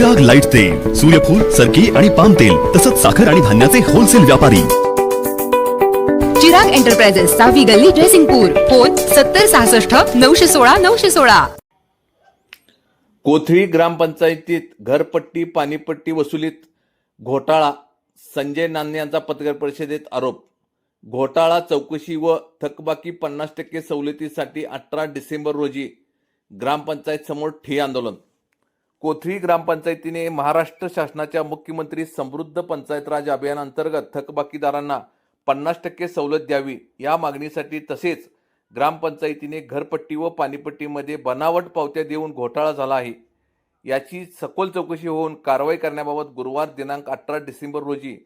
Chirag light तेल, सूर्यफूल, सरकी आणि पाम तेल तसंच साखर आणि धान्याचे होलसेल व्यापारी. चिराग एंटरप्राइजेस, सावी गल्ली, जयसिंगपूर. फोन 7066 916 916. कोथळी ग्रामपंचायतीत घरपट्टी पाणीपट्टी वसुलीत घोटाळा. संजय नान्हे यांचा पत्रकार परिषदेत आरोप. घोटाळा चौकशी व थकबाकी 50% सवलतीसाठी 18 डिसेंबर रोजी ग्रामपंचायत समोर ठिय्या आंदोलन. कोथळी ग्रामपंचायतीने महाराष्ट्र शासनाच्या मुख्यमंत्री समृद्ध पंचायत राज अभियानांतर्गत थकबाकीदारांना 50% सवलत द्यावी या मागणीसाठी, तसेच ग्रामपंचायतीने घरपट्टी व पाणीपट्टीमध्ये बनावट पावत्या देऊन घोटाळा झाला आहे याची सखोल चौकशी होऊन कारवाई करण्याबाबत गुरुवार दिनांक 18 डिसेंबर रोजी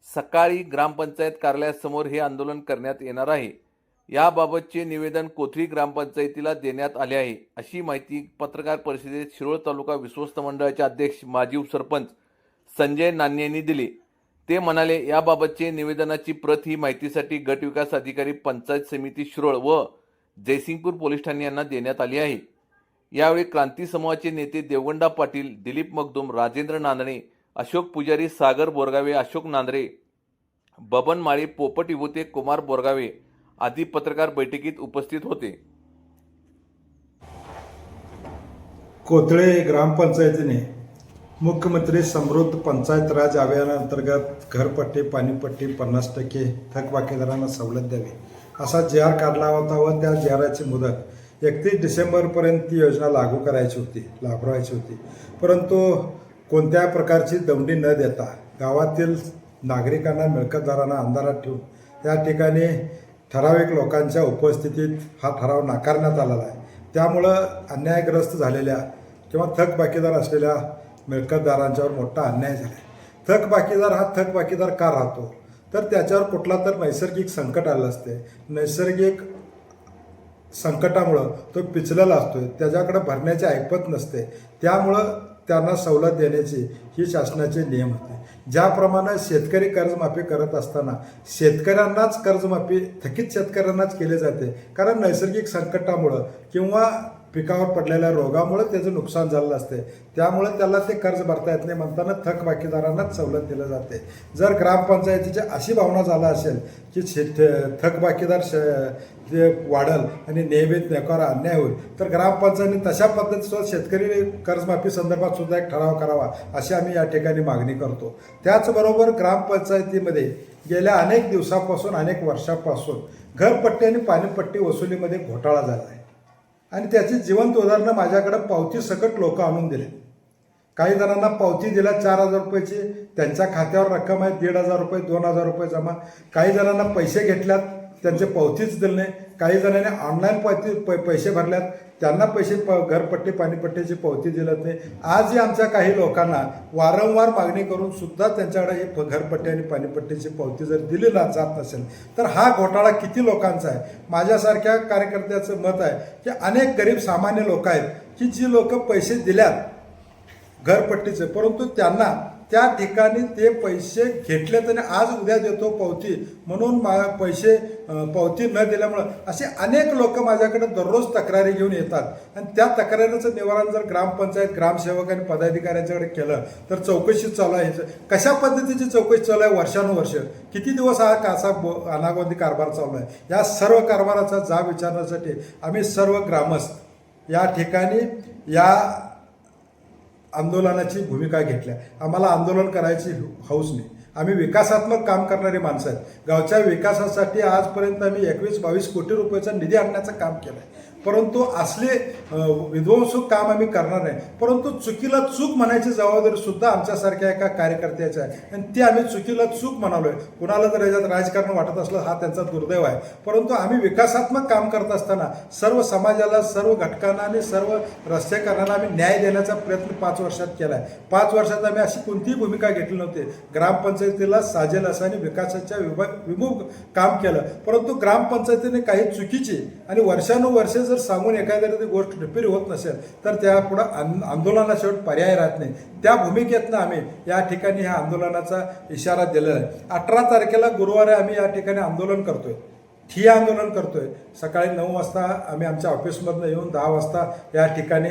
सकाळी ग्रामपंचायत कार्यालयासमोर हे आंदोलन करण्यात येणार आहे. याबाबतचे निवेदन कोथळी ग्रामपंचायतीला देण्यात आले आहे, अशी माहिती पत्रकार परिषदेत शिरोळ तालुका विश्वस्त मंडळाचे अध्यक्ष माजी उपसरपंच संजय नान्हे यांनी दिली. ते म्हणाले, याबाबतचे निवेदनाची प्रत ही माहितीसाठी गट विकास अधिकारी पंचायत समिती शिरोळ व जयसिंगपूर पोलीस ठाणे यांना देण्यात आली आहे. यावेळी क्रांती समूहाचे नेते देवगंडा पाटील, दिलीप मगदूम, राजेंद्र नांदणे, अशोक पुजारी, सागर बोरगावे, अशोक नांदरे, बबन माळी, पोपट विभूते, कुमार बोरगावे आदी पत्रकार बैठकीत उपस्थित होते. कोथळे ग्रामपंचायतीने मुख्यमंत्री समृद्ध पंचायत राज अभियानांतर्गत घरपट्टी पाणीपट्टी 50% थकबाकीदारांना सवलत द्यावी असा जी.आर. काढला होता व त्या जी.आरची मुदत 31 डिसेंबरपर्यंत ती योजना लागू करायची होती, राबवायची होती. परंतु कोणत्या प्रकारची दमडी न देता गावातील नागरिकांना, मिळकतदारांना अंधारात ठेवून या ठिकाणी ठराविक लोकांच्या उपस्थितीत हा ठराव नाकारण्यात आलेला आहे. त्यामुळं अन्यायग्रस्त झालेल्या किंवा थकबाकीदार असलेल्या मिळकतदारांच्यावर मोठा अन्याय झाला आहे. थकबाकीदार हा थकबाकीदार का राहतो, तर त्याच्यावर कुठला तर नैसर्गिक संकट आलं असते. नैसर्गिक संकटामुळं तो पिचलेला असतो, त्याच्याकडे भरण्याची ऐपत नसते. त्यामुळं त्यांना सवलत देण्याची ही शासनाचे नियम होते. ज्याप्रमाणे शेतकरी कर्जमाफी करत असताना शेतकऱ्यांनाच कर्जमाफी थकीत शेतकऱ्यांनाच केली जाते, कारण नैसर्गिक संकटामुळं किंवा पिकावर पडलेल्या रोगामुळे त्याचं नुकसान झालेलं असते. त्यामुळे त्याला ते कर्ज भरता येत नाही म्हणताना थकबाकीदारांनाच सवलत दिलं जाते. जर ग्रामपंचायतीची अशी भावना झाला असेल की थकबाकीदार जे वाढल आणि नियमित नेकावर अन्याय होईल, तर ग्रामपंचायतीने तशा पद्धतीचं शेतकरी कर्जमाफी संदर्भात सुद्धा एक ठराव करावा अशी आम्ही या ठिकाणी मागणी करतो. त्याचबरोबर ग्रामपंचायतीमध्ये गेल्या अनेक दिवसापासून, अनेक वर्षापासून घरपट्टी आणि पाणीपट्टी वसुलीमध्ये घोटाळा झाला आहे आणि त्याची जिवंत उदाहरणं माझ्याकडे पावती सकट लोक आणून दिले. काही जणांना पावती दिल्या 4,000 रुपयाची, त्यांच्या खात्यावर रक्कम आहे 1,500 रुपये, 2,000 रुपये जमा. काही जणांना पैसे घेतल्यात, त्यांचे पावतीच दिले नाही. काही जणांनी ऑनलाईन पैसे भरल्यात, त्यांना पैसे घरपट्टी पाणीपट्टीची पावती दिलत नाही. आजही आमच्या काही लोकांना वारंवार मागणी करून सुद्धा त्यांच्याकडे हे घरपट्टी आणि पाणीपट्टीची पावती जर दिली जात नसेल, तर हा घोटाळा किती लोकांचा आहे. माझ्यासारख्या कार्यकर्त्याचं मत आहे की अनेक गरीब सामान्य लोक आहेत की जी लोक पैसे दिल्यात घरपट्टीचे, परंतु त्यांना त्या ठिकाणी ते पैसे घेतलेत आणि आज उद्या देतो पावती म्हणून पावती न दिल्यामुळं असे अनेक लोक माझ्याकडे दररोज तक्रारी घेऊन येतात आणि त्या तक्रारीचं निवारण जर ग्रामपंचायत, ग्रामसेवक आणि पदाधिकाऱ्यांच्याकडे केलं तर चौकशी चालू आहे. कशा पद्धतीची चौकशी चालू आहे, वर्षानुवर्ष किती दिवस हा असा अनागोंदी कारभार चालू आहे. या सर्व कारभाराचा जाब विचारण्यासाठी आम्ही सर्व ग्रामस्थ या ठिकाणी या आंदोलनाची भूमिका घेतल्या. आम्हाला आंदोलन करायची हौस नाही. आम्ही विकासात्मक काम करणारी माणसं आहेत. गावच्या विकासासाठी आजपर्यंत आम्ही 21-22 कोटी रुपयाचा निधी आणण्याचं काम केलं आहे. परंतु असले विध्वंसक काम आम्ही करणार नाही. परंतु चुकीला चूक म्हणायची जबाबदारी सुद्धा आमच्यासारख्या एका कार्यकर्त्याची आहे आणि ती आम्ही चुकीला चूक म्हणालोय. कुणाला जर याच्यात राजकारण वाटत असलं हा त्यांचा दुर्दैव आहे. परंतु आम्ही विकासात्मक काम करत असताना सर्व समाजाला, सर्व घटकांना आणि सर्व रस्तेकरांना आम्ही न्याय देण्याचा प्रयत्न 5 वर्षात केला आहे. 5 वर्षात आम्ही अशी कोणतीही भूमिका घेतली नव्हती. ग्रामपंचायतीला साजेल असं आणि विकासाच्या विमुख काम केलं. परंतु ग्रामपंचायतीने काही चुकीची आणि वर्षानुवर्षे जर सांगून एखाद्या गोष्ट रिपेअर होत नसेल तर त्या पुढं आंदोलनाशिवाय पर्याय राहत नाही. त्या भूमिकेतनं आम्ही या ठिकाणी ह्या आंदोलनाचा इशारा दिलेला आहे. 18 तारखेला गुरुवारी आम्ही या ठिकाणी आंदोलन करतोय, ठिय्या आंदोलन करतोय. सकाळी 9 वाजता आम्ही आमच्या ऑफिसमधनं येऊन 10 वाजता या ठिकाणी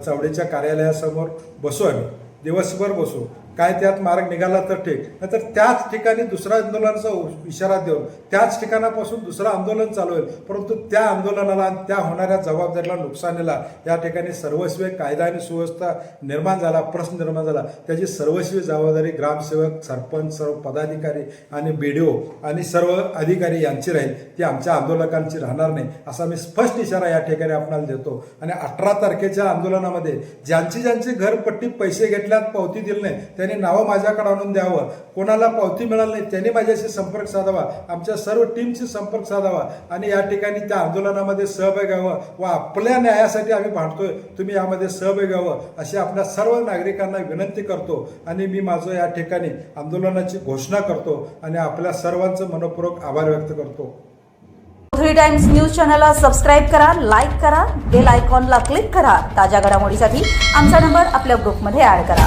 चवडीच्या कार्यालयासमोर बसू आम्ही दिवसभर बसू, काय त्यात मार्ग निघाला तर ठीक, नाहीतर त्याच ठिकाणी दुसऱ्या आंदोलनाचा इशारा देऊन त्याच ठिकाणापासून दुसरं आंदोलन चालू होईल. परंतु त्या आंदोलनाला आणि त्या होणाऱ्या जबाबदारीला, नुकसानीला या ठिकाणी सर्वस्वी कायदा आणि सुव्यवस्था निर्माण झाला, प्रश्न निर्माण झाला, त्याची सर्वस्वी जबाबदारी ग्रामसेवक, सरपंच, सर्व पदाधिकारी आणि BDO आणि सर्व अधिकारी यांची राहील, ती आमच्या आंदोलकांची राहणार नाही, असा मी स्पष्ट इशारा या ठिकाणी आपल्याला देतो. आणि 18 तारखेच्या आंदोलनामध्ये ज्यांची घरपट्टी पैसे घेतल्यात, पावती दिली नाही, त्यांनी नावं माझ्याकडे आणून द्यावं. कोणाला पावती मिळाली नाही त्यांनी माझ्याशी संपर्क साधावा, आमच्या सर्व टीमशी संपर्क साधावा आणि या ठिकाणी त्या आंदोलनामध्ये सहभागी व्हावं व आपल्या न्यायासाठी आम्ही भांडतोय, तुम्ही यामध्ये सहभागी व्हावं अशी आपल्या सर्व नागरिकांना विनंती करतो. आणि मी माझं या ठिकाणी आंदोलनाची घोषणा करतो आणि आपल्या सर्वांचं मनपूर्वक आभार व्यक्त करतो. 3 टाइम्स न्यूज चॅनलला सबस्क्राईब करा, लाईक करा, बेल आयकॉनला क्लिक करा. ताज्या घडामोडीसाठी आमचा नंबर आपल्या ग्रुपमध्ये ऍड करा.